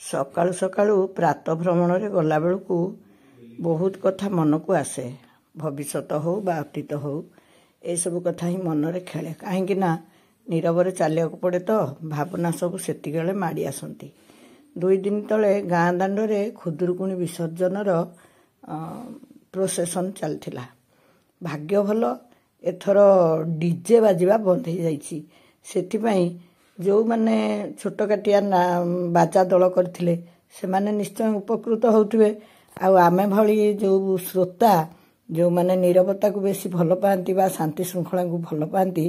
ସକାଳୁ ସକାଳୁ ପ୍ରାତଃ ଭ୍ରମଣରେ ଗଲାବେଳକୁ ବହୁତ କଥା ମନକୁ ଆସେ। ଭବିଷ୍ୟତ ହେଉ ବା ଅତୀତ ହେଉ ଏସବୁ କଥା ହିଁ ମନରେ ଖେଳେ। କାହିଁକି ନା ନୀରବରେ ଚାଲିବାକୁ ପଡ଼େ ତ ଭାବନା ସବୁ ସେତିକିବେଳେ ମାଡ଼ି ଆସନ୍ତି। 2 ଦିନ ତଳେ ଗାଁ ଦାଣ୍ଡରେ ଖୁଦୁରୁକୁଣୀ ବିସର୍ଜନର ପ୍ରୋସେସନ୍ ଚାଲିଥିଲା। ଭାଗ୍ୟ ଭଲ ଏଥର ଡିଜେ ବାଜିବା ବନ୍ଦ ହେଇଯାଇଛି। ସେଥିପାଇଁ ଯେଉଁମାନେ ଛୋଟ କାଟିଆ ବାଜା ଦଳ କରିଥିଲେ ସେମାନେ ନିଶ୍ଚୟ ଉପକୃତ ହେଉଥିବେ। ଆଉ ଆମେ ଭଳି ଯେଉଁ ଶ୍ରୋତା ଯେଉଁମାନେ ନୀରବତାକୁ ବେଶୀ ଭଲ ପାଆନ୍ତି ବା ଶାନ୍ତି ଶୃଙ୍ଖଳାକୁ ଭଲ ପାଆନ୍ତି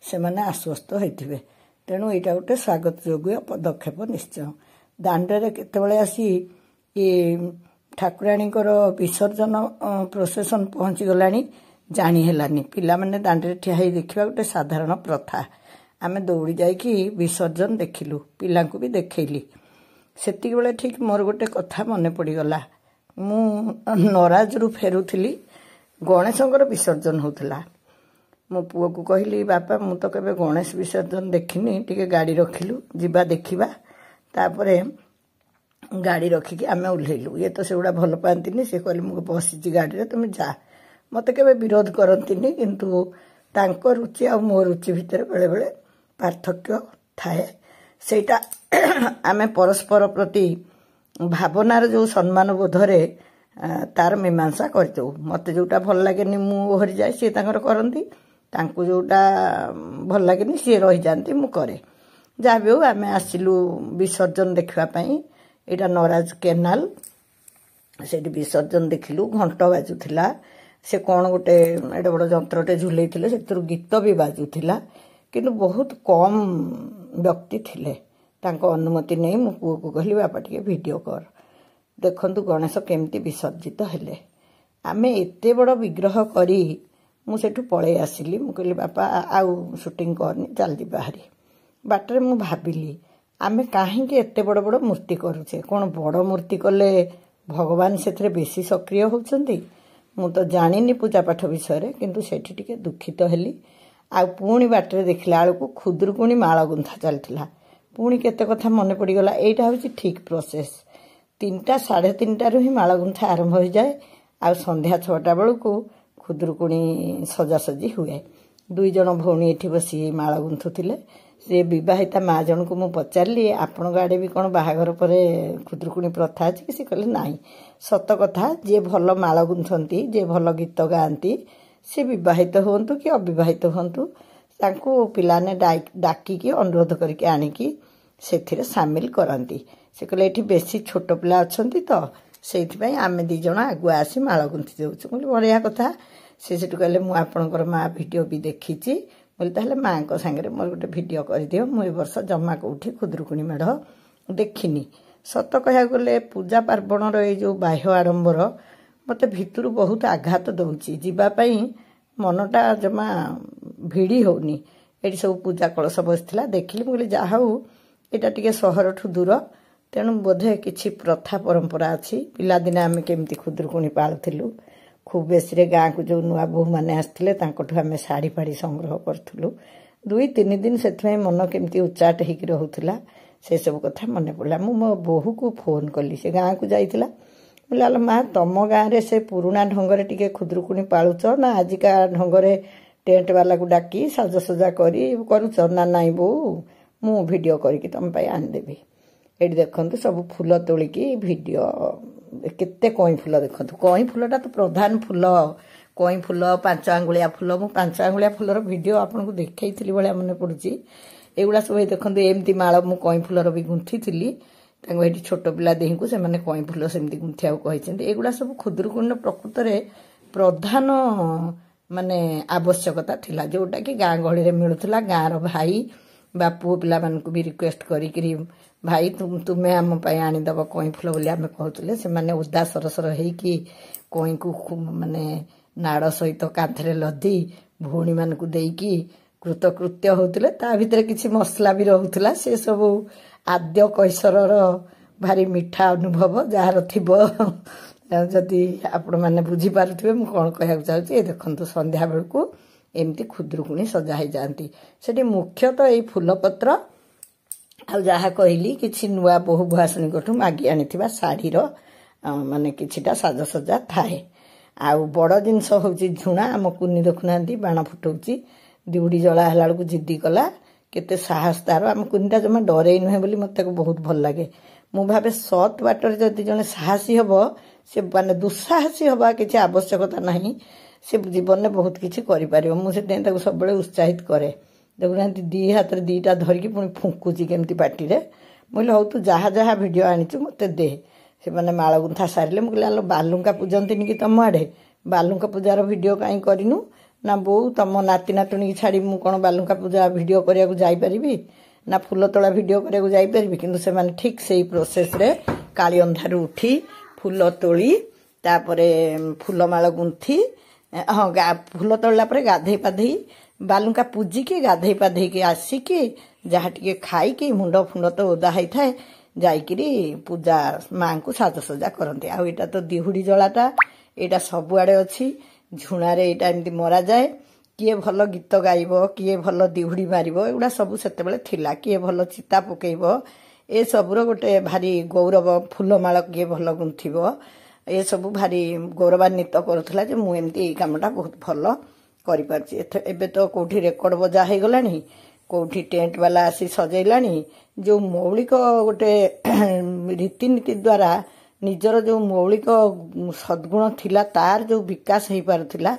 ସେମାନେ ଆଶ୍ୱସ୍ତ ହୋଇଥିବେ। ତେଣୁ ଏଇଟା ଗୋଟେ ସ୍ୱାଗତ ଯୋଗ୍ୟ ପଦକ୍ଷେପ ନିଶ୍ଚୟ। ଦାଣ୍ଡରେ କେତେବେଳେ ଆସି ଠାକୁରାଣୀଙ୍କର ବିସର୍ଜନ ପ୍ରୋସେସନ୍ ପହଞ୍ଚିଗଲାଣି ଜାଣି ହେଲାନି। ପିଲାମାନେ ଦାଣ୍ଡରେ ଠିଆ ହେଇ ଦେଖିବା ଗୋଟେ ସାଧାରଣ ପ୍ରଥା। ଆମେ ଦୌଡ଼ି ଯାଇକି ବିସର୍ଜନ ଦେଖିଲୁ, ପିଲାଙ୍କୁ ବି ଦେଖେଇଲି। ସେତିକିବେଳେ ଠିକ୍ ମୋର ଗୋଟେ କଥା ମନେ ପଡ଼ିଗଲା। ମୁଁ ନରାଜରୁ ଫେରୁଥିଲି, ଗଣେଶଙ୍କର ବିସର୍ଜନ ହେଉଥିଲା। ମୋ ପୁଅକୁ କହିଲି, ବାପା ମୁଁ ତ କେବେ ଗଣେଶ ବିସର୍ଜନ ଦେଖିନି, ଟିକେ ଗାଡ଼ି ରଖିଲୁ ଯିବା ଦେଖିବା। ତାପରେ ଗାଡ଼ି ରଖିକି ଆମେ ଓହ୍ଲେଇଲୁ। ଇଏ ତ ସେଗୁଡ଼ା ଭଲ ପାଆନ୍ତିନି, ସେ କହିଲେ ମୁଁ ବସିଛି ଗାଡ଼ିରେ ତୁମେ ଯା। ମୋତେ କେବେ ବିରୋଧ କରନ୍ତିନି, କିନ୍ତୁ ତାଙ୍କ ରୁଚି ଆଉ ମୋ ରୁଚି ଭିତରେ ବେଳେବେଳେ ପାର୍ଥକ୍ୟ ଥାଏ। ସେଇଟା ଆମେ ପରସ୍ପର ପ୍ରତି ଭାବନାର ଯେଉଁ ସମ୍ମାନ ବୋଧରେ ତାର ମୀମାଂସା କରିଦେଉ। ମୋତେ ଯେଉଁଟା ଭଲ ଲାଗେନି ମୁଁ ଓହରି ଯାଏ, ସିଏ ତାଙ୍କର କରନ୍ତି। ତାଙ୍କୁ ଯେଉଁଟା ଭଲ ଲାଗେନି ସିଏ ରହିଯାଆନ୍ତି, ମୁଁ କରେ। ଯାହା ବି ହେଉ ଆମେ ଆସିଲୁ ବିସର୍ଜନ ଦେଖିବା ପାଇଁ। ଏଇଟା ନରାଜ କେନାଲ, ସେଇଠି ବିସର୍ଜନ ଦେଖିଲୁ। ଘଣ୍ଟ ବାଜୁଥିଲା, ସେ କ'ଣ ଗୋଟେ ଏଡ଼େ ବଡ଼ ଯନ୍ତ୍ରଟେ ଝୁଲେଇଥିଲେ, ସେଥିରୁ ଗୀତ ବି ବାଜୁଥିଲା। କିନ୍ତୁ ବହୁତ କମ୍ ବ୍ୟକ୍ତି ଥିଲେ। ତାଙ୍କ ଅନୁମତି ନେଇ ମୁଁ ପୁଅକୁ କହିଲି, ବାପା ଟିକେ ଭିଡ଼ିଓ କର, ଦେଖନ୍ତୁ ଗଣେଶ କେମିତି ବିସର୍ଜିତ ହେଲେ। ଆମେ ଏତେ ବଡ଼ ବିଗ୍ରହ କରି ମୁଁ ସେଠୁ ପଳେଇ ଆସିଲି। ମୁଁ କହିଲି, ବାପା ଆଉ ସୁଟିଂ କରନି, ଚାଲିଯିବା ବାହାରି। ବାଟରେ ମୁଁ ଭାବିଲି, ଆମେ କାହିଁକି ଏତେ ବଡ଼ ବଡ଼ ମୂର୍ତ୍ତି କରୁଛେ? କ'ଣ ବଡ଼ ମୂର୍ତ୍ତି କଲେ ଭଗବାନ ସେଥିରେ ବେଶୀ ସକ୍ରିୟ ହେଉଛନ୍ତି? ମୁଁ ତ ଜାଣିନି ପୂଜାପାଠ ବିଷୟରେ, କିନ୍ତୁ ସେଠି ଟିକେ ଦୁଃଖିତ ହେଲି। ଆଉ ପୁଣି ବାଟରେ ଦେଖିଲା ବେଳକୁ ଖୁଦୁରୁକୁଣୀ ମାଳ ଗୁନ୍ଥା ଚାଲିଥିଲା। ପୁଣି କେତେ କଥା ମନେ ପଡ଼ିଗଲା। ଏଇଟା ହେଉଛି ଠିକ୍ ପ୍ରୋସେସ୍। 3ଟା 3:30ରୁ ହିଁ ମାଳ ଗୁନ୍ଥା ଆରମ୍ଭ ହୋଇଯାଏ। ଆଉ ସନ୍ଧ୍ୟା 6ଟା ବେଳକୁ ଖୁଦୁରୁକୁଣୀ ସଜାସଜି ହୁଏ। 2 ଜଣ ଭଉଣୀ ଏଠି ବସି ମାଳ ଗୁନ୍ଥୁଥିଲେ। ସେ ବିବାହିତା ମା ଜଣଙ୍କୁ ମୁଁ ପଚାରିଲି, ଆପଣଙ୍କ ଆଡ଼େ ବି କ'ଣ ବାହାଘର ପରେ ଖୁଦୁରୁକୁଣୀ ପ୍ରଥା ଅଛି କି? ସେ କହିଲେ ନାହିଁ। ସତ କଥା, ଯିଏ ଭଲ ମାଳ ଗୁନ୍ଥନ୍ତି, ଯିଏ ଭଲ ଗୀତ ଗାଆନ୍ତି, ସେ ବିବାହିତ ହୁଅନ୍ତୁ କି ଅବିବାହିତ ହୁଅନ୍ତୁ, ତାଙ୍କୁ ପିଲାମାନେ ଡାକିକି ଅନୁରୋଧ କରିକି ଆଣିକି ସେଥିରେ ସାମିଲ କରନ୍ତି। ସେ କହିଲେ ଏଠି ବେଶୀ ଛୋଟ ପିଲା ଅଛନ୍ତି ତ ସେଇଥିପାଇଁ ଆମେ 2 ଜଣ ଆଗୁଆ ଆସି ମାଳ ଗୁନ୍ଥି ଦେଉଛୁ। ମୁଁ କହିଲି ବଢ଼ିଆ କଥା। ସେ ସେଠୁ କହିଲେ, ମୁଁ ଆପଣଙ୍କର ମା ଭିଡ଼ିଓ ବି ଦେଖିଛି। ମୁଁ କହିଲି ତାହେଲେ ମାଆଙ୍କ ସାଙ୍ଗରେ ମୋର ଗୋଟେ ଭିଡ଼ିଓ କରିଦିଅ। ମୁଁ ଏ ବର୍ଷ ଜମା କେଉଁଠି ଖୁଦୁରୁକୁଣୀ ମେଢ଼ ଦେଖିନି। ସତ କହିବାକୁ ଗଲେ ପୂଜା ପାର୍ବଣର ଏଇ ଯେଉଁ ବାହ୍ୟ ଆଡ଼ମ୍ବର ମୋତେ ଭିତରୁ ବହୁତ ଆଘାତ ଦେଉଛି। ଯିବା ପାଇଁ ମନଟା ଜମା ଭିଡ଼ି ହେଉନି। ଏଠି ସବୁ ପୂଜା କଳସ ବସିଥିଲା, ଦେଖିଲି। ମୁଁ କହିଲି ଯାହା ହଉ ଏଇଟା ଟିକେ ସହରଠୁ ଦୂର, ତେଣୁ ବୋଧେ କିଛି ପ୍ରଥା ପରମ୍ପରା ଅଛି। ପିଲାଦିନେ ଆମେ କେମିତି ଖୁଦୁରୁକୁଣୀ ପାଳୁଥିଲୁ। ଖୁବ୍ ବେଶୀରେ ଗାଁକୁ ଯେଉଁ ନୂଆ ବୋହୂମାନେ ଆସିଥିଲେ ତାଙ୍କଠୁ ଆମେ ଶାଢ଼ୀ ଫାଢ଼ୀ ସଂଗ୍ରହ କରୁଥିଲୁ। 2-3 ଦିନ ସେଥିପାଇଁ ମନ କେମିତି ଉଚାଟ ହେଇକି ରହୁଥିଲା। ସେସବୁ କଥା ମନେ ପଡ଼ିଲା। ମୁଁ ମୋ ବୋହୂକୁ ଫୋନ୍ କଲି, ସେ ଗାଁକୁ ଯାଇଥିଲା। ମୁଁ କହିଲି, ମା ତମ ଗାଁରେ ସେ ପୁରୁଣା ଢଙ୍ଗରେ ଟିକେ ଖୁଦୁରୁକୁଣୀ ପାଳୁଛ ନା ଆଜିକା ଢଙ୍ଗରେ ଟେଣ୍ଟ ବାଲାକୁ ଡାକି ସାଜସଜା କରି କରୁଛ? ନା ନାଇଁ ବୋଉ, ମୁଁ ଭିଡ଼ିଓ କରିକି ତମ ପାଇଁ ଆଣିଦେବି। ଏଇଠି ଦେଖନ୍ତୁ ସବୁ ଫୁଲ ତୋଳିକି ଭିଡ଼ିଓ, କେତେ କଇଁ ଫୁଲ ଦେଖନ୍ତୁ। କଇଁ ଫୁଲଟା ତ ପ୍ରଧାନ ଫୁଲ। କଇଁ ଫୁଲ, 5 ଆଙ୍ଗୁଳିଆ ଫୁଲ। ମୁଁ 5 ଆଙ୍ଗୁଳିଆ ଫୁଲର ଭିଡ଼ିଓ ଆପଣଙ୍କୁ ଦେଖେଇଥିଲି ଭଳିଆ ମନେ ପଡ଼ୁଛି। ଏଗୁଡ଼ା ସବୁ ଦେଖନ୍ତୁ, ଏମିତି ମାଳ ମୁଁ କଇଁ ଫୁଲର ବି ଗୁନ୍ଥିଥିଲି। ତାଙ୍କୁ ଏଠି ଛୋଟ ପିଲା ଦେହଙ୍କୁ ସେମାନେ କଇଁ ଫୁଲ ସେମିତି ଗୁନ୍ଥିବାକୁ କହିଛନ୍ତି। ଏଗୁଡ଼ା ସବୁ ଖୁଦୁରୁକୁଣୀର ପ୍ରକୃତରେ ପ୍ରଧାନ ମାନେ ଆବଶ୍ୟକତା ଥିଲା, ଯେଉଁଟାକି ଗାଁ ଗହଳିରେ ମିଳୁଥିଲା। ଗାଁର ଭାଇ ବା ପୁଅ ପିଲାମାନଙ୍କୁ ବି ରିକ୍ୱେଷ୍ଟ କରିକିରି, ଭାଇ ତୁମେ ଆମ ପାଇଁ ଆଣିଦେବ କଇଁ ଫୁଲ ବୋଲି ଆମେ କହୁଥିଲେ। ସେମାନେ ଓଦା ସରସର ହେଇକି କଇଁକୁ ମାନେ ନାଡ଼ ସହିତ କାନ୍ଥରେ ଲଦି ଭଉଣୀମାନଙ୍କୁ ଦେଇକି କୃତକୃତ୍ୟ ହେଉଥିଲେ। ତା ଭିତରେ କିଛି ମସଲା ବି ରହୁଥିଲା। ସେସବୁ ଆଦ୍ୟ କୈଶୋରର ଭାରି ମିଠା ଅନୁଭବ ଯାହାର ଥିବ, ଯଦି ଆପଣମାନେ ବୁଝିପାରୁଥିବେ ମୁଁ କ'ଣ କହିବାକୁ ଚାହୁଁଛି। ଏ ଦେଖନ୍ତୁ ସନ୍ଧ୍ୟାବେଳକୁ ଏମିତି ଖୁଦୁରୁକୁଣୀ ସଜା ହେଇଯାଆନ୍ତି। ସେଠି ମୁଖ୍ୟତଃ ଏଇ ଫୁଲପତ୍ର ଆଉ ଯାହା କହିଲି କିଛି ନୂଆ ବୋହୂ ଭୁଆସୁଣୀଙ୍କଠୁ ମାଗି ଆଣିଥିବା ଶାଢ଼ୀର ମାନେ କିଛିଟା ସାଜସଜ୍ଜା ଥାଏ। ଆଉ ବଡ଼ ଜିନିଷ ହେଉଛି ଝୁଣା। ଆମ କୁନି ଦେଖୁନାହାନ୍ତି ବାଣ ଫୁଟଉଛି, ଦିଉଡ଼ି ଜଳା ହେଲା ବେଳକୁ ଜିଦ୍ଦି କଲା। କେତେ ସାହସ ତାର। ଆମ କୁନିଟା ଜମା ଡରେଇ ନୁହେଁ ବୋଲି ମୋତେ ତାକୁ ବହୁତ ଭଲ ଲାଗେ। ମୁଁ ଭାବେ ସତ୍ ବାଟରେ ଯଦି ଜଣେ ସାହସୀ ହେବ, ସେ ମାନେ ଦୁଃସାହସୀ ହେବା କିଛି ଆବଶ୍ୟକତା ନାହିଁ। ସେ ଜୀବନରେ ବହୁତ କିଛି କରିପାରିବ। ମୁଁ ସେଥିପାଇଁ ତାକୁ ସବୁବେଳେ ଉତ୍ସାହିତ କରେ। ଦେଖୁନାହାନ୍ତି ଦି ହାତରେ ଦିଟା ଧରିକି ପୁଣି ଫୁଙ୍କୁଛି କେମିତି ପାଟିରେ। ମୁଁ କହିଲି ହଉ ତୁ ଯାହା ଯାହା ଭିଡ଼ିଓ ଆଣିଛୁ ମୋତେ ଦେ। ସେମାନେ ମାଳ ଗୁନ୍ଥା ସାରିଲେ। ମୁଁ କହିଲି ଆଲୋ ବାଲୁଙ୍କା ପୂଜନ୍ତିନି କି ତମ ଆଡ଼େ, ବାଲୁଙ୍କା ପୂଜାର ଭିଡ଼ିଓ କାହିଁ କରିନୁ? ନା ବୋଉ ତମ ନାତି ନାତୁଣୀକି ଛାଡ଼ି ମୁଁ କ'ଣ ବାଲୁଙ୍କା ପୂଜା ଭିଡ଼ିଓ କରିବାକୁ ଯାଇପାରିବି, ନା ଫୁଲ ତୋଳା ଭିଡ଼ିଓ କରିବାକୁ ଯାଇପାରିବି? କିନ୍ତୁ ସେମାନେ ଠିକ୍ ସେଇ ପ୍ରୋସେସ୍ରେ କାଳି ଅନ୍ଧାରୁ ଉଠି ଫୁଲ ତୋଳି ତାପରେ ଫୁଲମାଳ ଗୁନ୍ଥି, ହଁ ଫୁଲ ତୋଳିଲା ପରେ ଗାଧେଇ ପାଧେଇ ବାଲୁଙ୍କା ପୂଜିକି ଗାଧେଇ ପାଧେଇକି ଆସିକି ଯାହା ଟିକେ ଖାଇକି ମୁଣ୍ଡ ଫୁଣ୍ଡ ତ ଓଦା ହେଇଥାଏ ଯାଇକିରି ପୂଜା ମାଙ୍କୁ ସାଜସଜ୍ଜା କରନ୍ତି। ଆଉ ଏଇଟା ତ ଦିହୁଡ଼ି ଜଳାଟା, ଏଇଟା ସବୁଆଡ଼େ ଅଛି। ଝୁଣାରେ ଏଇଟା ଏମିତି ମରାଯାଏ। କିଏ ଭଲ ଗୀତ ଗାଇବ, କିଏ ଭଲ ଦିହୁଡ଼ି ମାରିବ, ଏଗୁଡ଼ା ସବୁ ସେତେବେଳେ ଥିଲା। କିଏ ଭଲ ଚିତା ପକେଇବ, ଏସବୁର ଗୋଟେ ଭାରି ଗୌରବ। ଫୁଲମାଳ କିଏ ଭଲ ଗୁନ୍ଥିବ, ଏସବୁ ଭାରି ଗୌରବାନ୍ୱିତ କରୁଥିଲା ଯେ ମୁଁ ଏମିତି ଏଇ କାମଟା ବହୁତ ଭଲ କରିପାରୁଛି। ଏବେ ତ କେଉଁଠି ରେକର୍ଡ଼ ବଜା ହେଇଗଲାଣି, କେଉଁଠି ଟେଣ୍ଟ ବାଲା ଆସି ସଜେଇଲାଣି। ଯେଉଁ ମୌଳିକ ଗୋଟେ ରୀତିନୀତି ଦ୍ୱାରା ନିଜର ଯେଉଁ ମୌଳିକ ସଦ୍ଗୁଣ ଥିଲା ତାର ଯେଉଁ ବିକାଶ ହେଇପାରୁଥିଲା,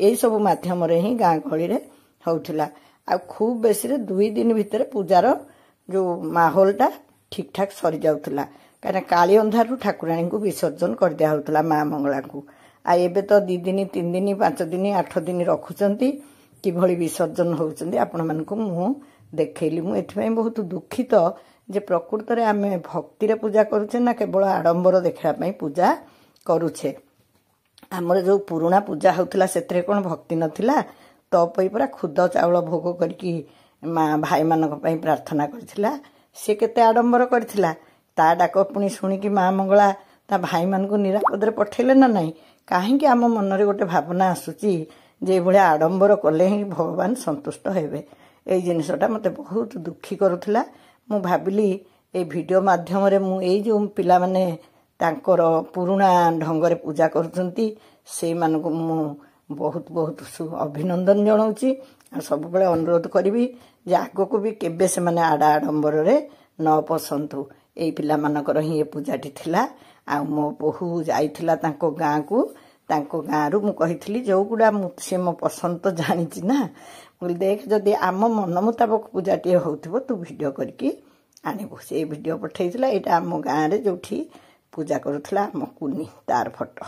ଏଇସବୁ ମାଧ୍ୟମରେ ହିଁ ଗାଁ ଗହଳିରେ ହେଉଥିଲା। ଆଉ ଖୁବ୍ ବେଶୀରେ 2 ଦିନ ଭିତରେ ପୂଜାର ଯେଉଁ ମାହୋଲଟା ଠିକ୍ ଠାକ୍ ସରିଯାଉଥିଲା। କାହିଁକିନା କାଳି ଅନ୍ଧାରରୁ ଠାକୁରାଣୀଙ୍କୁ ବିସର୍ଜନ କରିଦିଆ ହେଉଥିଲା ମା ମଙ୍ଗଳାଙ୍କୁ। ଆଉ ଏବେ ତ 2 ଦିନ 3 ଦିନ 5 ଦିନ 8 ଦିନ ରଖୁଛନ୍ତି। କିଭଳି ବିସର୍ଜନ ହେଉଛନ୍ତି ଆପଣମାନଙ୍କୁ ମୁଁ ଦେଖେଇଲି। ମୁଁ ଏଥିପାଇଁ ବହୁତ ଦୁଃଖିତ ଯେ ପ୍ରକୃତରେ ଆମେ ଭକ୍ତିରେ ପୂଜା କରୁଛେ ନା କେବଳ ଆଡ଼ମ୍ବର ଦେଖିବା ପାଇଁ ପୂଜା କରୁଛେ। ଆମର ଯେଉଁ ପୁରୁଣା ପୂଜା ହେଉଥିଲା ସେଥିରେ କ'ଣ ଭକ୍ତି ନଥିଲା? ତପୋଇ ପରା ଖୁଦ ଚାଉଳ ଭୋଗ କରିକି ମା ଭାଇମାନଙ୍କ ପାଇଁ ପ୍ରାର୍ଥନା କରିଥିଲା। ସେ କେତେ ଆଡ଼ମ୍ବର କରିଥିଲା। ତା ଡାକ ପୁଣି ଶୁଣିକି ମା ମଙ୍ଗଳା ତା ଭାଇମାନଙ୍କୁ ନିରାପଦରେ ପଠେଇଲେ ନା ନାହିଁ? କାହିଁକି ଆମ ମନରେ ଗୋଟେ ଭାବନା ଆସୁଛି ଯେ ଏଭଳିଆ ଆଡ଼ମ୍ବର କଲେ ହିଁ ଭଗବାନ ସନ୍ତୁଷ୍ଟ ହେବେ? ଏଇ ଜିନିଷଟା ମୋତେ ବହୁତ ଦୁଃଖୀ କରୁଥିଲା। ମୁଁ ଭାବିଲି ଏଇ ଭିଡ଼ିଓ ମାଧ୍ୟମରେ ମୁଁ ଏଇ ଯେଉଁ ପିଲାମାନେ ତାଙ୍କର ପୁରୁଣା ଢଙ୍ଗରେ ପୂଜା କରୁଛନ୍ତି ସେଇମାନଙ୍କୁ ମୁଁ ବହୁତ ବହୁତ ଅଭିନନ୍ଦନ ଜଣାଉଛି। ଆଉ ସବୁବେଳେ ଅନୁରୋଧ କରିବି ଯେ ଆଗକୁ ବି କେବେ ସେମାନେ ଆଡ଼ମ୍ବରରେ ନ ପଶନ୍ତୁ। ଏଇ ପିଲାମାନଙ୍କର ହିଁ ଏ ପୂଜାଟି ଥିଲା। ଆଉ ମୋ ବୋହୂ ଯାଇଥିଲା ତାଙ୍କ ଗାଁକୁ। ତାଙ୍କ ଗାଁରୁ ମୁଁ କହିଥିଲି ଯେଉଁଗୁଡ଼ା ସେ ମୋ ପସନ୍ଦ ତ ଜାଣିଛି ନା, ମୁଁ କହିଲି ଦେଖ ଯଦି ଆମ ମନ ମୁତାବକ ପୂଜାଟିଏ ହେଉଥିବ ତୁ ଭିଡ଼ିଓ କରିକି ଆଣିବୁ। ସେଇ ଭିଡ଼ିଓ ପଠାଇଥିଲା। ଏଇଟା ଆମ ଗାଁରେ ଯେଉଁଠି ପୂଜା କରୁଥିଲା ଆମ କୁନି, ତାର ଫଟୋ।